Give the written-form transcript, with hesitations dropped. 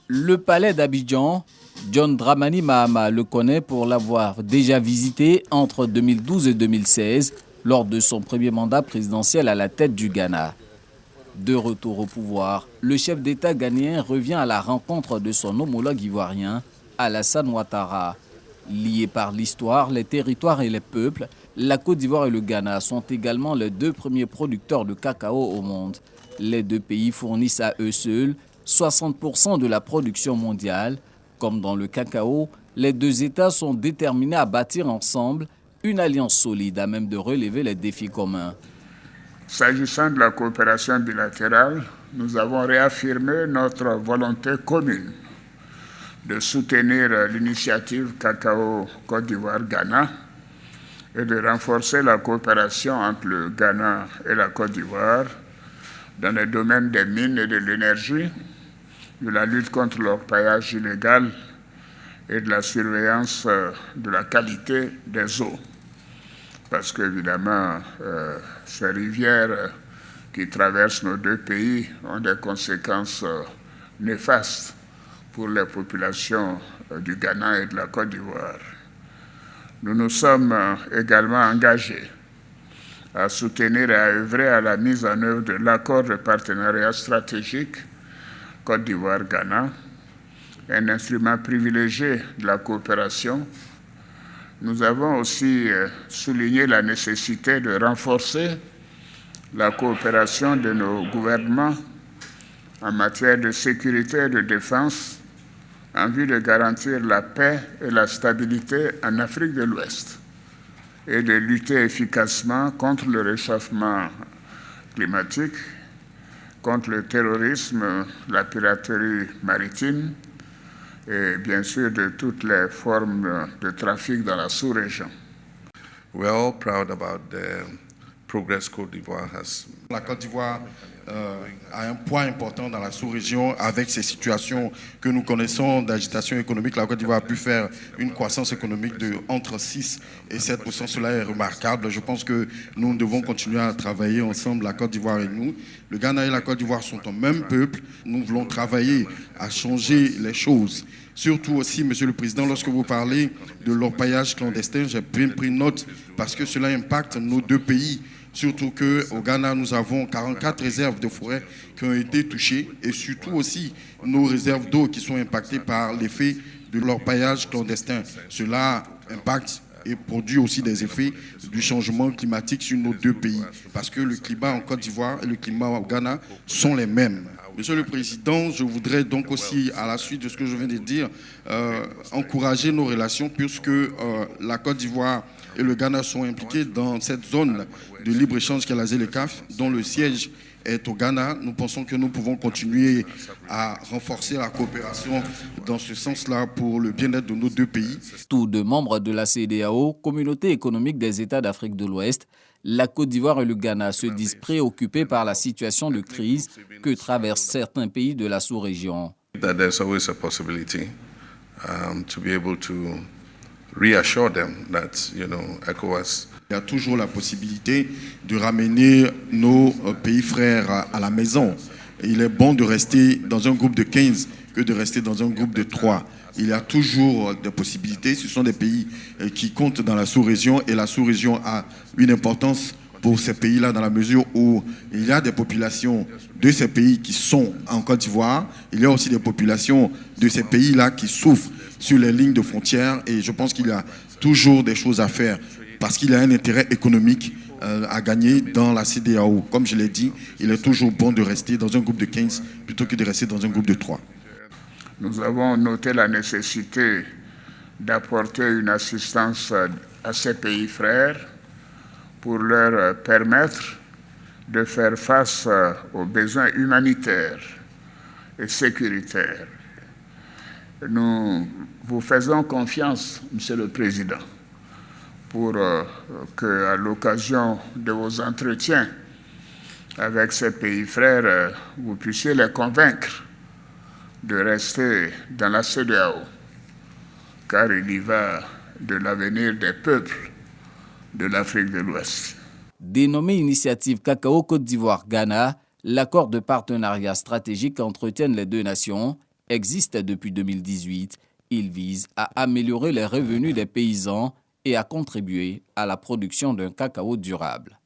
Le palais d'Abidjan, John Dramani Mahama le connaît pour l'avoir déjà visité entre 2012 et 2016 lors de son premier mandat présidentiel à la tête du Ghana. De retour au pouvoir, le chef d'État ghanéen revient à la rencontre de son homologue ivoirien, Alassane Ouattara. Liés par l'histoire, les territoires et les peuples, la Côte d'Ivoire et le Ghana sont également les deux premiers producteurs de cacao au monde. Les deux pays fournissent à eux seuls 60% de la production mondiale. Comme dans le cacao, les deux États sont déterminés à bâtir ensemble une alliance solide à même de relever les défis communs. S'agissant de la coopération bilatérale, nous avons réaffirmé notre volonté commune de soutenir l'initiative Cacao Côte d'Ivoire-Ghana et de renforcer la coopération entre le Ghana et la Côte d'Ivoire dans les domaines des mines et de l'énergie, de la lutte contre l'orpaillage illégal et de la surveillance de la qualité des eaux. Parce qu'évidemment, ces rivières qui traversent nos deux pays ont des conséquences néfastes pour les populations du Ghana et de la Côte d'Ivoire. Nous nous sommes également engagés à soutenir et à œuvrer à la mise en œuvre de l'accord de partenariat stratégique Côte d'Ivoire-Ghana, un instrument privilégié de la coopération. Nous avons aussi souligné la nécessité de renforcer la coopération de nos gouvernements en matière de sécurité et de défense en vue de garantir la paix et la stabilité en Afrique de l'Ouest et de lutter efficacement contre le réchauffement climatique, contre le terrorisme, la piraterie maritime et bien sûr de toutes les formes de trafic dans la sous-région. We're all proud about the progress Côte d'Ivoire has. La Côte d'Ivoire a un poids important dans la sous-région avec ces situations que nous connaissons d'agitation économique. La Côte d'Ivoire a pu faire une croissance économique de entre 6 et 7%. Cela est remarquable. Je pense que nous devons continuer à travailler ensemble, la Côte d'Ivoire et nous. Le Ghana et la Côte d'Ivoire sont un même peuple. Nous voulons travailler à changer les choses. Surtout aussi, Monsieur le Président, lorsque vous parlez de l'orpaillage clandestin, j'ai bien pris note parce que cela impacte nos deux pays. Surtout qu'au Ghana, nous avons 44 réserves de forêt qui ont été touchées et surtout aussi nos réserves d'eau qui sont impactées par l'effet de l'orpaillage clandestin. Cela impacte et produit aussi des effets du changement climatique sur nos deux pays parce que le climat en Côte d'Ivoire et le climat au Ghana sont les mêmes. Monsieur le Président, je voudrais donc aussi, à la suite de ce que je viens de dire, encourager nos relations puisque la Côte d'Ivoire et le Ghana sont impliqués dans cette zone de libre-échange qu'est la ZLECAf, dont le siège est au Ghana. Nous pensons que nous pouvons continuer à renforcer la coopération dans ce sens-là pour le bien-être de nos deux pays. Tous deux membres de la CEDEAO, Communauté économique des États d'Afrique de l'Ouest, la Côte d'Ivoire et le Ghana se disent préoccupés par la situation de crise que traversent certains pays de la sous-région. There's always a possibility to be able to reassure them that, ECOWAS. Il y a toujours la possibilité de ramener nos pays frères à la maison. Il est bon de rester dans un groupe de 15 que de rester dans un groupe de 3. Il y a toujours des possibilités. Ce sont des pays qui comptent dans la sous-région et la sous-région a une importance pour ces pays-là dans la mesure où il y a des populations de ces pays qui sont en Côte d'Ivoire. Il y a aussi des populations de ces pays-là qui souffrent sur les lignes de frontières et je pense qu'il y a toujours des choses à faire parce qu'il y a un intérêt économique à gagner dans la CEDEAO. Comme je l'ai dit, il est toujours bon de rester dans un groupe de 15 plutôt que de rester dans un groupe de 3. Nous avons noté la nécessité d'apporter une assistance à ces pays frères pour leur permettre de faire face aux besoins humanitaires et sécuritaires. Nous vous faisons confiance, Monsieur le Président, pour qu'à l'occasion de vos entretiens avec ces pays frères, vous puissiez les convaincre de rester dans la CEDEAO, car il y va de l'avenir des peuples de l'Afrique de l'Ouest. Dénommé Initiative Cacao Côte d'Ivoire-Ghana, l'accord de partenariat stratégique qu'entretiennent les deux nations existe depuis 2018. Il vise à améliorer les revenus des paysans et à contribuer à la production d'un cacao durable.